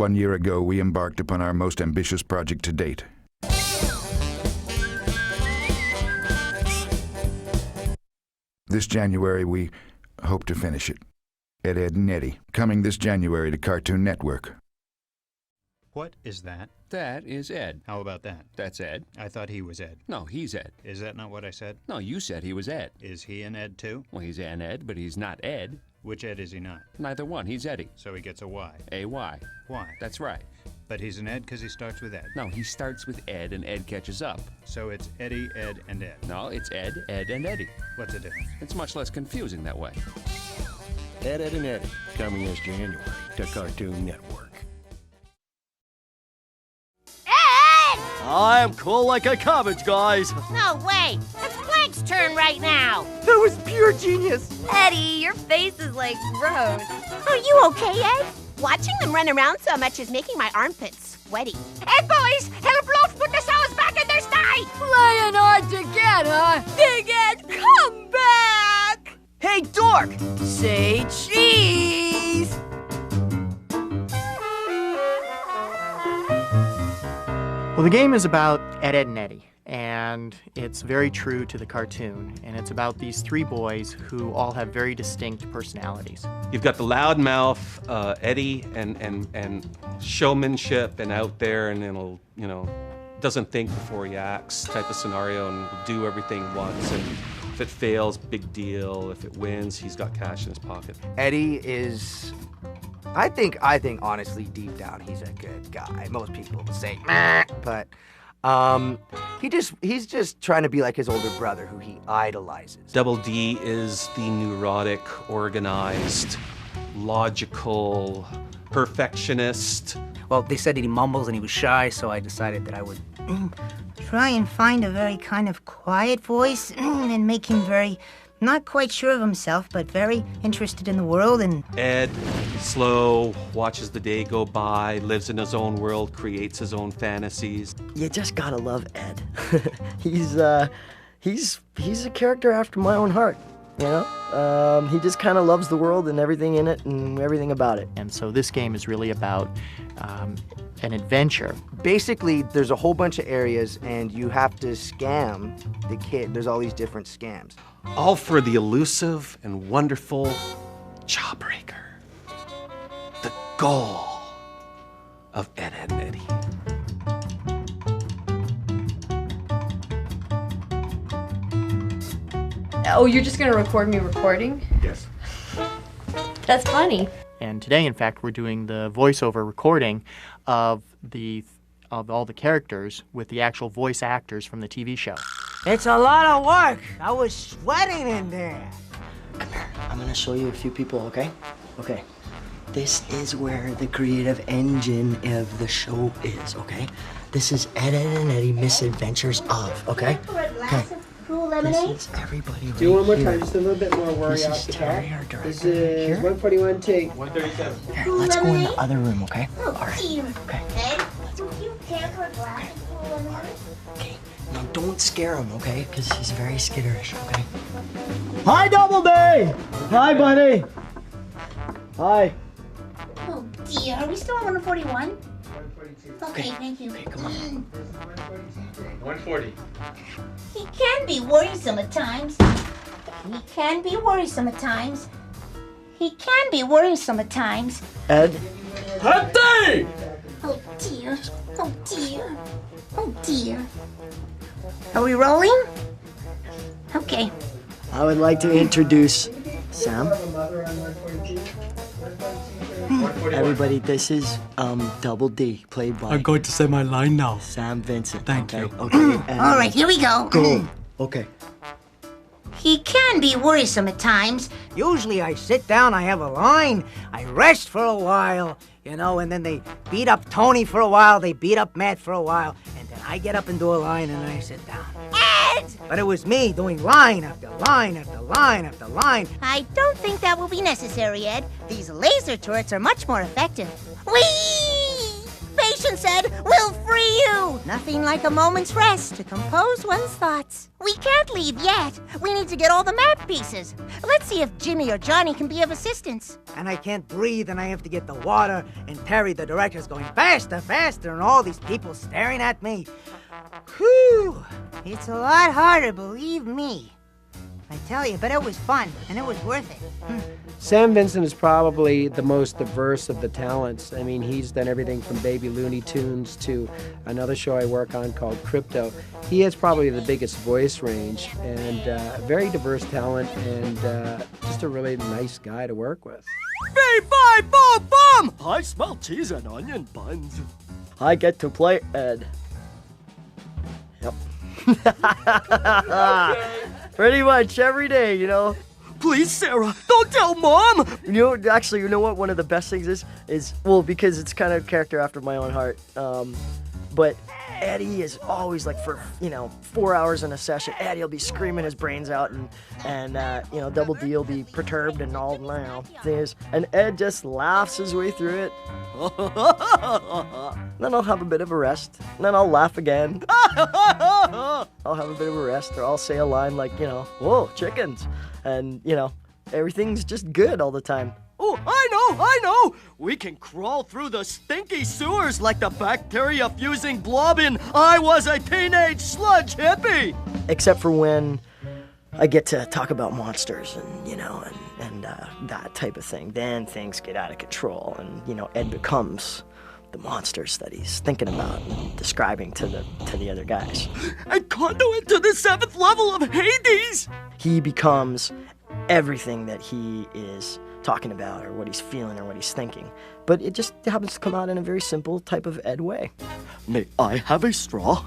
1 year ago, we embarked upon our most ambitious project to date. This January, we hope to finish it. Ed, Edd, and Eddy, coming this January to Cartoon Network. What is that? That is Ed. How about that? That's Ed. I thought he was Ed. No, he's Ed. Is that not what I said? No, you said he was Ed. Is he an Ed too? Well, he's an Ed, but he's not Ed. Which Ed is he not? Neither one. He's Eddy. So he gets a Y. A-Y. Why? That's right. But he's an Ed because he starts with Ed. No, he starts with Ed and Ed catches up. So it's Eddy, Ed, and Ed. No, it's Ed, Ed, and Eddy. What's the difference? It's much less confusing that way. Ed, Edd, and Eddy, coming this January to Cartoon Network. Ed! I'm cool like a cabbage, guys. No way! It's Blank's turn right now! That was pure genius! Eddy, your face is like gross. Are you okay, Ed? Watching them run around so much is making my armpits sweaty. Ed, boys! Help Loaf put the cells back in their sty! Playing hard to get, huh? Big Ed, come back! Hey, dork! Say cheese! Well, the game is about Ed, Edd, and Eddy, and it's very true to the cartoon, and it's about these three boys who all have very distinct personalities. You've got the loudmouth Eddy and showmanship and out there, and it'll, doesn't think before he acts type of scenario, and will do everything once. And if it fails, big deal. If it wins, he's got cash in his pocket. Eddy is... I think honestly, deep down, he's a good guy. Most people would say, meh, but he's just trying to be like his older brother, who he idolizes. Double D is the neurotic, organized, logical, perfectionist. Well, they said that he mumbles and he was shy, so I decided that I would try and find a very kind of quiet voice and make him very, not quite sure of himself, but very interested in the world. And Ed, slow, watches the day go by, lives in his own world, creates his own fantasies. You just gotta love Ed. He's a character after my own heart, you know? He just kind of loves the world and everything in it and everything about it. And so this game is really about an adventure. Basically, there's a whole bunch of areas and you have to scam the kid. There's all these different scams. All for the elusive and wonderful Jawbreaker. The goal of Ed, Edd, and Eddy. Oh, you're just gonna record me recording? Yes. That's funny. And today, in fact, we're doing the voiceover recording of all the characters with the actual voice actors from the TV show. It's a lot of work. I was sweating in there. Come here, I'm gonna show you a few people, okay? Okay. This is where the creative engine of the show is, okay? This is Ed, Edd, and Eddy Mis-Adventures of, okay? Okay. Cool lemonade? This is everybody right Do one more here. time, just a little bit more worry This off is the Terry, top. our director, This is here. 141 take. 137. Here, let's go in the other room, okay? Oh, All right. dear. Okay. Ed, do you care for a glass of cool lemonade? Okay. Now don't scare him, okay? Because he's very skitterish, okay? Hi, Double D! Hi, buddy. Hi. Oh dear, are we still on 141? 142. Okay, thank you. Okay, come on. 140. He can be worrisome at times. He can be worrisome at times. He can be worrisome at times. Ed? Eddy! Oh dear. Oh dear. Oh dear. Are we rolling? Okay. I would like to introduce Sam. Everybody, this is Double D, played by... I'm going to say my line now. Sam Vincent. Thank you. Okay, and All right, here we go. go. Okay. He can be worrisome at times. Usually I sit down, I have a line, I rest for a while, you know, and then they beat up Tony for a while, they beat up Matt for a while, and then I get up and do a line and then I sit down. Ed! But it was me doing line after line after line after line. I don't think that will be necessary, Ed. These laser turrets are much more effective. Whee! Patience, Ed! We'll free see you! Nothing like a moment's rest to compose one's thoughts. We can't leave yet. We need to get all the map pieces. Let's see if Jimmy or Johnny can be of assistance. And I can't breathe, and I have to get the water, and Terry, the director's going faster, faster, and all these people staring at me. Whew! It's a lot harder, believe me. I tell you, but it was fun, and it was worth it. Sam Vincent is probably the most diverse of the talents. I mean, he's done everything from Baby Looney Tunes to another show I work on called Crypto. He has probably the biggest voice range and very diverse talent and just a really nice guy to work with. Bee-fi-bo-bum! I smell cheese and onion buns. I get to play Ed. Yep. Pretty much every day, you know. Please, Sarah, don't tell Mom! You know, actually, you know what one of the best things is, well, because it's kind of a character after my own heart, but Eddie is always like for, 4 hours in a session, Eddie will be screaming his brains out and Double D will be perturbed and all, things, and Ed just laughs his way through it. Then I'll have a bit of a rest, and then I'll laugh again. I'll have a bit of a rest, or I'll say a line like, whoa, chickens. And, everything's just good all the time. Oh, I know! We can crawl through the stinky sewers like the bacteria-fusing blobbin. I was a teenage sludge hippie! Except for when I get to talk about monsters and that type of thing. Then things get out of control and, Ed becomes the monsters that he's thinking about and describing to the other guys. A conduit to the 7th level of Hades! He becomes everything that he is talking about or what he's feeling or what he's thinking. But it just happens to come out in a very simple type of Ed way. May I have a straw?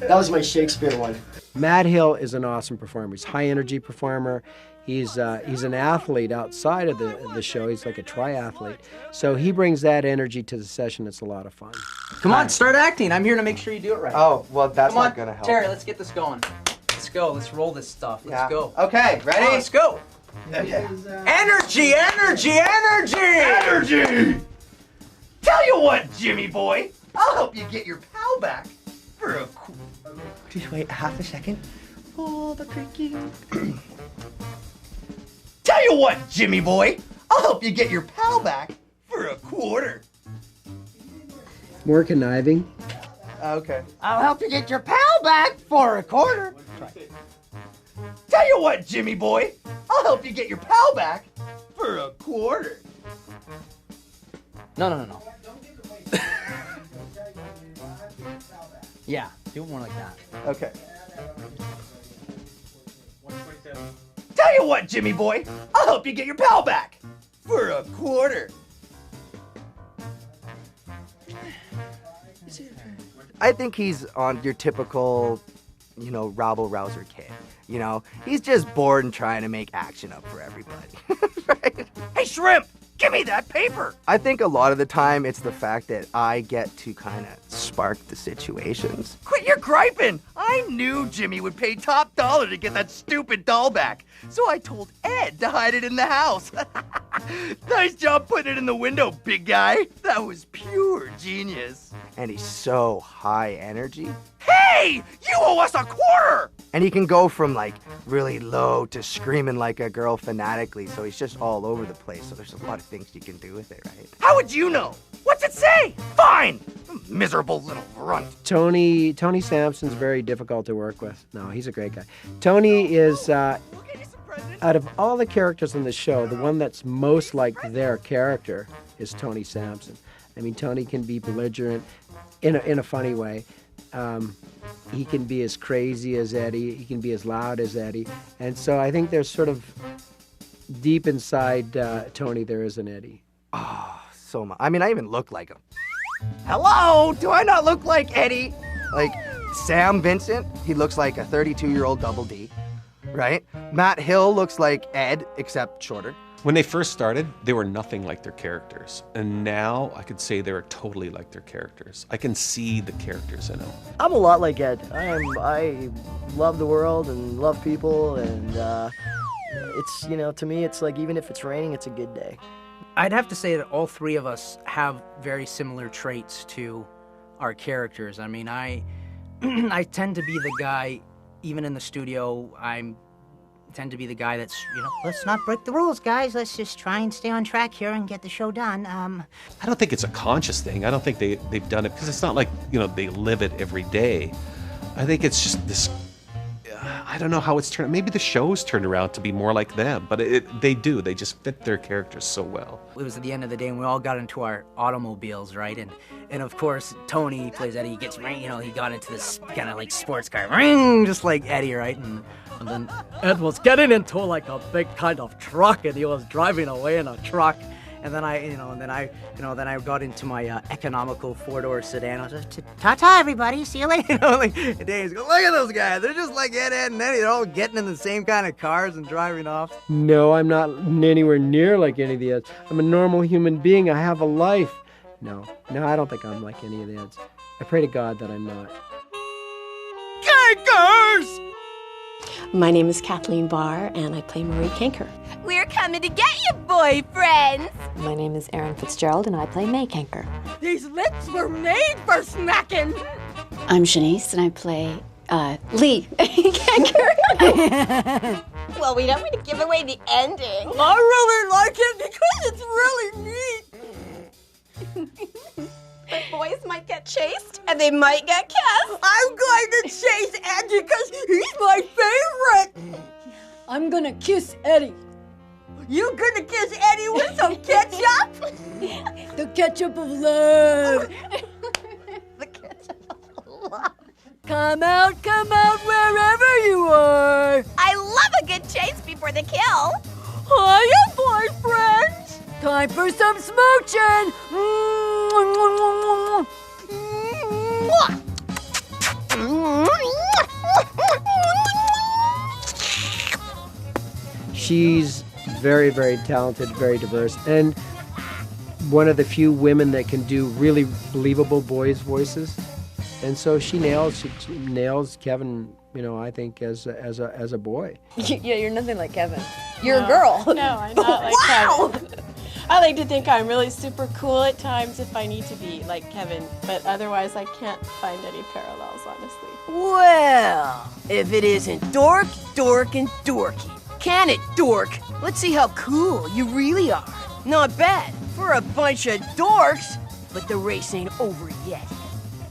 That was my Shakespeare one. Matt Hill is an awesome performer. He's a high-energy performer. He's an athlete outside of the show. He's like a triathlete. So he brings that energy to the session. It's a lot of fun. Come on, start acting. I'm here to make sure you do it right. Oh, well, that's Come on, not gonna help. Terry, let's get this going. Let's go. Let's roll this stuff. Let's go. Okay, ready? Let's go. Okay. Energy, energy, energy! Energy! Tell you what, Jimmy boy, I'll help you get your pal back for a Just wait half a second. Oh, the creaky. Tell you what, Jimmy boy, I'll help you get your pal back for a quarter. More conniving. Okay. I'll help you get your pal back for a quarter. Tell you what, Jimmy boy, I'll help you get your pal back for a quarter. No. Yeah, do it more like that. Okay. Tell you what, Jimmy boy, I'll help you get your pal back for a quarter. I think he's on your typical, rabble-rouser kid. He's just bored and trying to make action up for everybody. Right? Hey, Shrimp, give me that paper. I think a lot of the time it's the fact that I get to kind of spark the situations. Quit your griping. I knew Jimmy would pay top dollar to get that stupid doll back. So I told Ed to hide it in the house. Nice job putting it in the window, big guy. That was pure genius. And he's so high energy. Hey, you owe us a quarter! And he can go from really low to screaming like a girl fanatically, so he's just all over the place, so there's a lot of things you can do with it, right? How would you know? What's it say? Fine! Miserable little runt. Tony Sampson's very difficult to work with. No, he's a great guy. Tony is, out of all the characters in the show, the one that's most like their character is Tony Sampson. I mean, Tony can be belligerent in a funny way. He can be as crazy as Eddie. He can be as loud as Eddie. And so I think there's sort of deep inside Tony, there is an Eddie. Oh, so much. I mean, I even look like him. Hello? Do I not look like Eddie? Like Sam Vincent? He looks like a 32-year-old Double D, right? Matt Hill looks like Ed, except shorter. When they first started, they were nothing like their characters. And now I could say they're totally like their characters. I can see the characters in them. I'm a lot like Ed. I love the world and love people, and it's, to me, it's like even if it's raining, it's a good day. I'd have to say that all three of us have very similar traits to our characters. I mean, I I tend to be the guy, even in the studio, tend to be the guy that's, Let's not break the rules, guys. Let's just try and stay on track here and get the show done. I don't think it's a conscious thing. I don't think they've done it because it's not like, they live it every day. I think it's just this, I don't know how it's turned. Maybe the show's turned around to be more like them, but they do. They just fit their characters so well. it was at the end of the day and we all got into our automobiles, right? And of course, Tony plays Eddie. He gets, he got into this kind of like sports car, just like Eddie, right? And then Ed was getting into like a big kind of truck, and he was driving away in a truck. And then I got into my economical four-door sedan. I was just, Ta-ta, everybody. See you later. And Dave's go, look at those guys. They're just like Ed and Eddie. They're all getting in the same kind of cars and driving off. No, I'm not anywhere near like any of the Eds. I'm a normal human being. I have a life. No, I don't think I'm like any of the Eds. I pray to God that I'm not. Cankers! My name is Kathleen Barr, and I play Marie Kanker. We're coming to get you, boyfriends. My name is Erin Fitzgerald, and I play May Kanker. These lips were made for smacking. I'm Shanice, and I play Lee Kanker. Well, we don't want to give away the ending. I really like it because it's really neat. The boys might get chased, and they might get kissed. I'm going to chase Eddy because he's my favorite. I'm gonna kiss Eddie. You gonna kiss Eddy with some ketchup? The ketchup of love. The ketchup of love. Come out wherever you are. I love a good chase before the kill. Hiya, boyfriends. Time for some smooching. She's very, very talented, very diverse, and one of the few women that can do really believable boys' voices. And so she nails Kevin, I think as a boy. Yeah, you're nothing like Kevin. You're a girl. No, I'm not like Kevin. I like to think I'm really super cool at times if I need to be like Kevin, but otherwise I can't find any parallels, honestly. Well, if it isn't dork, dork, and dorky. Can it, dork? Let's see how cool you really are. Not bad for a bunch of dorks, but the race ain't over yet.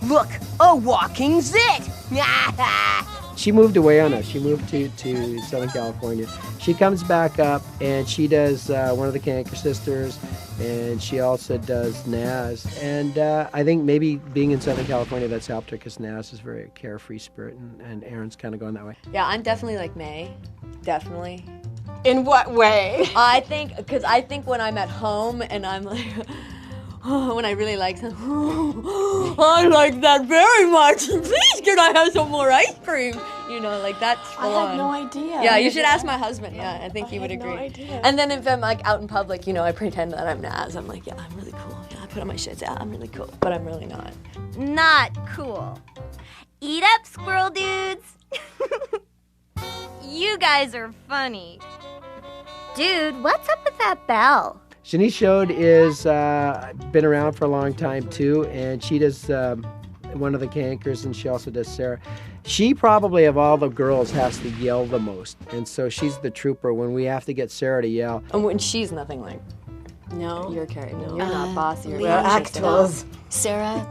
Look, a walking zit! She moved away on us. She moved to Southern California. She comes back up and she does one of the Kanker sisters, and she also does Naz. And I think maybe being in Southern California, that's helped her because Naz is very carefree spirit, and Erin's kind of going that way. Yeah, I'm definitely like May. Definitely. In what way? I think when I'm at home and I'm like, when I really like something, I like that very much. Please, can I have some more ice cream? Like that's full I have on. no idea. Yeah, you should ask my husband. Yeah, I think he would agree. No idea. And then if I'm like out in public, I pretend that I'm Naz. I'm like, yeah, I'm really cool. Yeah, I put on my shades. Yeah, I'm really cool, but I'm really not. Not cool. Eat up, squirrel dudes. You guys are funny. Dude, what's up with that bell? Shanice Shode is been around for a long time too, and she does one of the Kankers, and she also does Sarah. She probably of all the girls has to yell the most, and so she's the trooper when we have to get Sarah to yell. And when she's nothing like. No. You're Carrie. No, you're not bossy. We're actors. Sarah.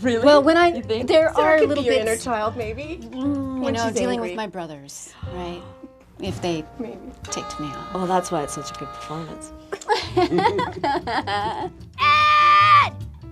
Really? Well, when there Sarah are could little be your bits. inner child, maybe. Dealing angry. with my brothers, right? If they take me off. Oh, that's why it's such a good performance. Ed!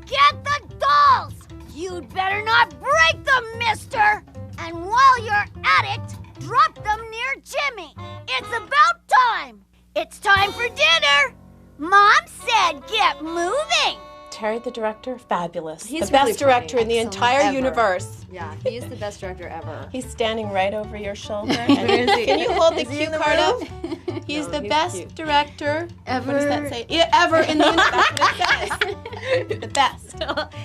Get the dolls! You'd better not break them, mister! And while you're at it, drop them near Jimmy. It's about time. It's time for dinner. Mom said get moving. Terry, the director, fabulous. He's the really best director funny. in the Excellent. entire Ever. universe. Yeah, he is the best director ever. He's standing right over your shoulder. Where is he? Can you hold the Is he in cue the card up? room? He's No, the he's best cute. director Ever. What does that say? Yeah, ever in the universe. That's what it says. The best.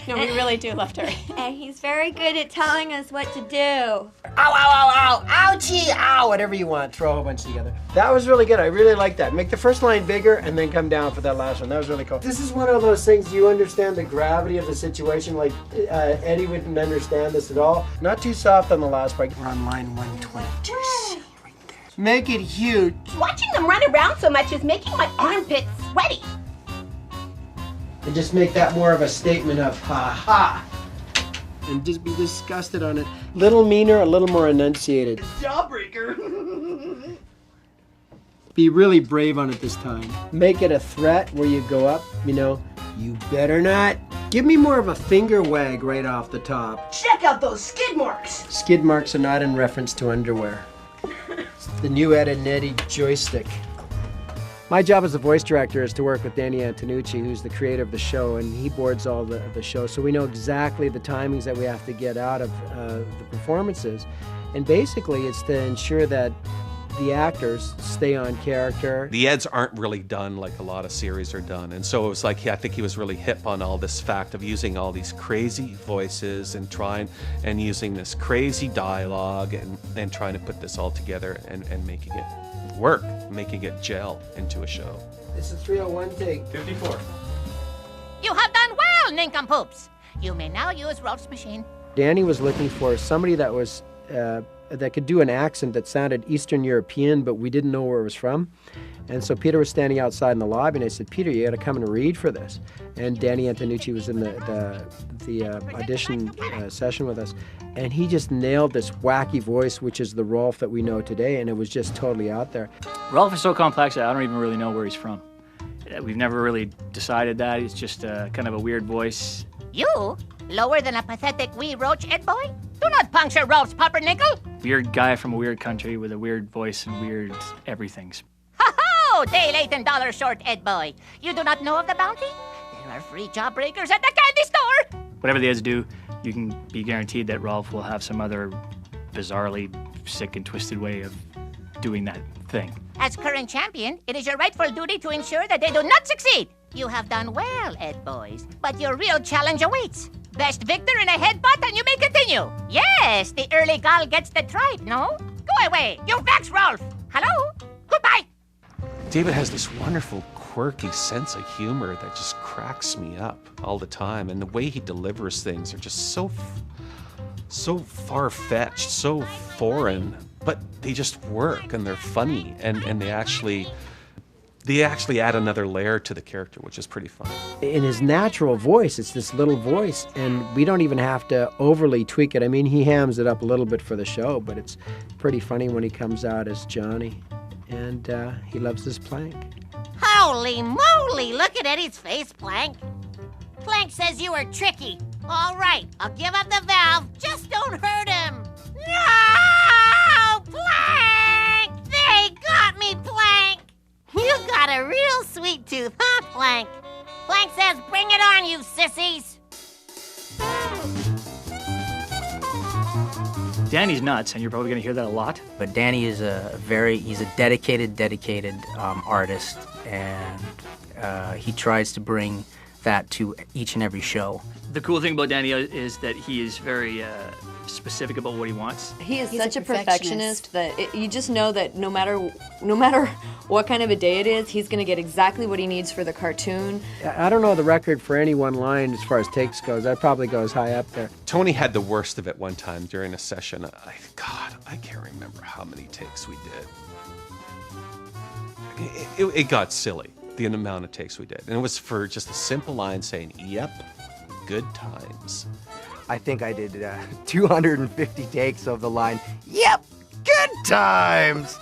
No, we really do love Terry. And he's very good at telling us what to do. Ow, ow, ow, ow, ouchie, ow, whatever you want. Throw a whole bunch together. That was really good. I really like that. Make the first line bigger and then come down for that last one. That was really cool. This is one of those things, you understand the gravity of the situation. Like, Eddie wouldn't understand this at all. Not too soft on the last part. We're on line 122. Right there. Make it huge. Watching them run around so much is making my armpits sweaty. And just make that more of a statement of ha-ha. And just be disgusted on it. Little meaner, a little more enunciated. Jawbreaker. Be really brave on it this time. Make it a threat where you go up, you know, you better not. Give me more of a finger wag right off the top. Check out those skid marks. Skid marks are not in reference to underwear. It's the new Ed and Eddy joystick. My job as a voice director is to work with Danny Antonucci, who's the creator of the show, and he boards all the show, so we know exactly the timings that we have to get out of the performances. And basically, it's to ensure that the actors stay on character. The Eds aren't really done like a lot of series are done, and so it was like, I think he was really hip on all this fact of using all these crazy voices and using this crazy dialogue and trying to put this all together and making it work, making it gel into a show. It's a 301 take. 54. You have done well, nincompoops. You may now use Rolf's machine. Danny was looking for somebody that was that could do an accent that sounded Eastern European, but we didn't know where it was from. And so Peter was standing outside in the lobby, and I said, Peter, you got to come and read for this. And Danny Antonucci was in the audition session with us, and he just nailed this wacky voice, which is the Rolf that we know today, and it was just totally out there. Rolf is so complex that I don't even really know where he's from. We've never really decided that. He's just kind of a weird voice. You? Lower than a pathetic wee roach, Ed boy? Do not puncture Rolf's pumpernickel. Weird guy from a weird country with a weird voice and weird everythings. Ho-ho! Day late and dollar short, Ed boy. You do not know of the bounty? There are free jawbreakers at the candy store. Whatever the Eds do, you can be guaranteed that Rolf will have some other bizarrely sick and twisted way of doing that thing. As current champion, it is your rightful duty to ensure that they do not succeed. You have done well, Ed boys, but your real challenge awaits. Best victor in a headbutt and you may continue. Yes, the early gal gets the tripe, no? Go away, you vex Rolf. Hello? Goodbye. David has this wonderful, quirky sense of humor that just cracks me up all the time, and the way he delivers things are just so far-fetched, so foreign, but they just work and they're funny, and they actually add another layer to the character, which is pretty fun. In his natural voice, it's this little voice, and we don't even have to overly tweak it. I mean, he hams it up a little bit for the show, but it's pretty funny when he comes out as Johnny, and he loves his Plank. Holy moly, look at Eddie's face, Plank. Plank says you were tricky. All right, I'll give up the valve. Just don't hurt him. No! Plank! They got me, Plank! You got a real sweet tooth, huh, Plank? Plank says, bring it on, you sissies. Danny's nuts, and you're probably going to hear that a lot. But Danny is he's a dedicated artist, and he tries to bring that to each and every show. The cool thing about Danny is that he is very specific about what he wants. He's such a perfectionist that you just know that no matter what kind of a day it is, he's going to get exactly what he needs for the cartoon. I don't know the record for any one line as far as takes goes. That probably goes high up there. Tony had the worst of it one time during a session. I can't remember how many takes we did. It got silly, the amount of takes we did. And it was for just a simple line saying, yep, good times. I think I did 250 takes of the line, yep, good times.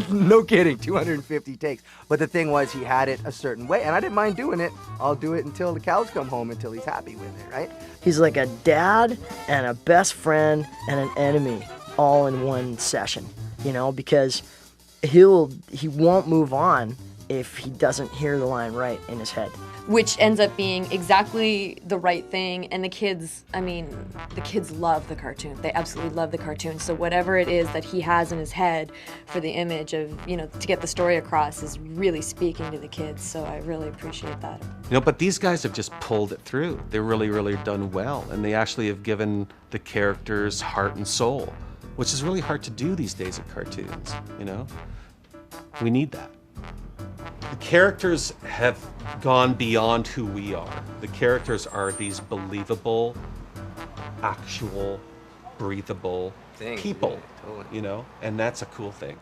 No kidding, 250 takes. But the thing was, he had it a certain way, and I didn't mind doing it. I'll do it until the cows come home, until he's happy with it, right? He's like a dad and a best friend and an enemy all in one session, you know, because he won't move on if he doesn't hear the line right in his head. which ends up being exactly the right thing. And the kids, I mean, the kids love the cartoon. They absolutely love the cartoon. So whatever it is that he has in his head for the image of, you know, to get the story across is really speaking to the kids. So I really appreciate that. You know, but these guys have just pulled it through. They're really done well, and they actually have given the characters heart and soul, which is really hard to do these days in cartoons, you know? We need that. The characters have gone beyond who we are. The characters are these believable, actual, breathable people, you know? And that's a cool thing.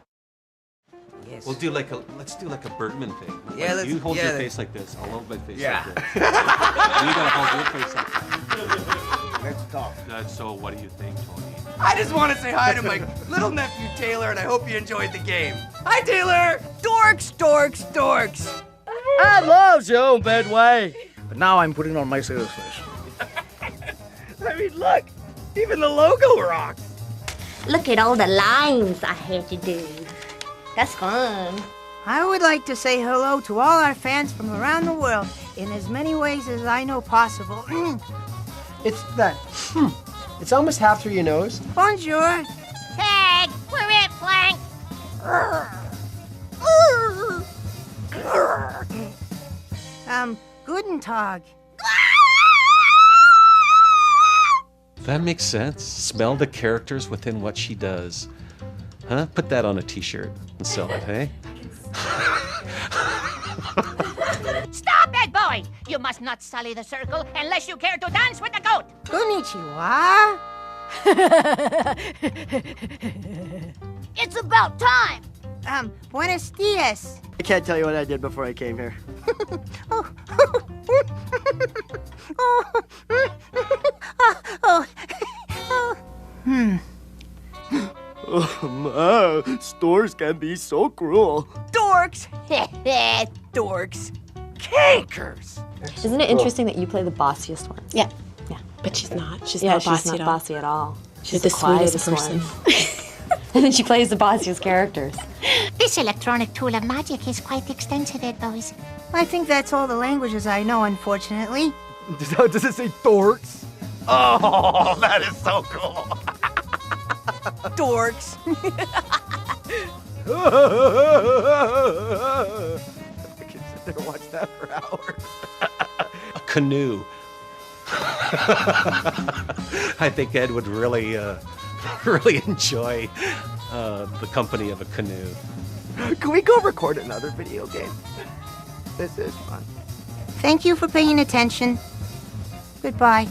Yes. Let's do like a Bergman thing. Yeah, Like, you hold yeah, your let's- face like this. I'll hold my face Yeah. like this. You gotta hold your face like that. Let's talk. So what do you think, Tony? I just want to say hi to my little nephew Taylor, and I hope you enjoyed the game. Hi, Taylor! Dorks, dorks, dorks! I love you, Bedway. But now I'm putting on my serious face. I mean, look, even the logo rocks. Look at all the lines I had to do. That's fun. I would like to say hello to all our fans from around the world in as many ways as I know possible. It's that. It's almost half through your nose. Bonjour. Tag, we're it, Plank. Guten Tag. That makes sense. Smell the characters within what she does. Huh? Put that on a t-shirt and sell it, hey? Stop it, boy! You must not sully the circle unless you care to dance with the goat. Konnichiwa. It's about time. Buenos dias. I can't tell you what I did before I came here. Oh, my, stores can be so cruel. Dorks! Dorks! Cankers! Isn't it interesting that you play the bossiest one? Yeah. Yeah. But she's not. She's yeah, not she's bossy not at all. bossy at all. She's the sweetest person. And then she plays the bossiest characters. This electronic tool of magic is quite extensive, Ed boys. I think that's all the languages I know, unfortunately. Does it say dorks? Oh, that is so cool. Dorks! I could sit there and watch that for hours. A canoe. I think Ed would really, really enjoy the company of a canoe. Can we go record another video game? This is fun. Thank you for paying attention. Goodbye.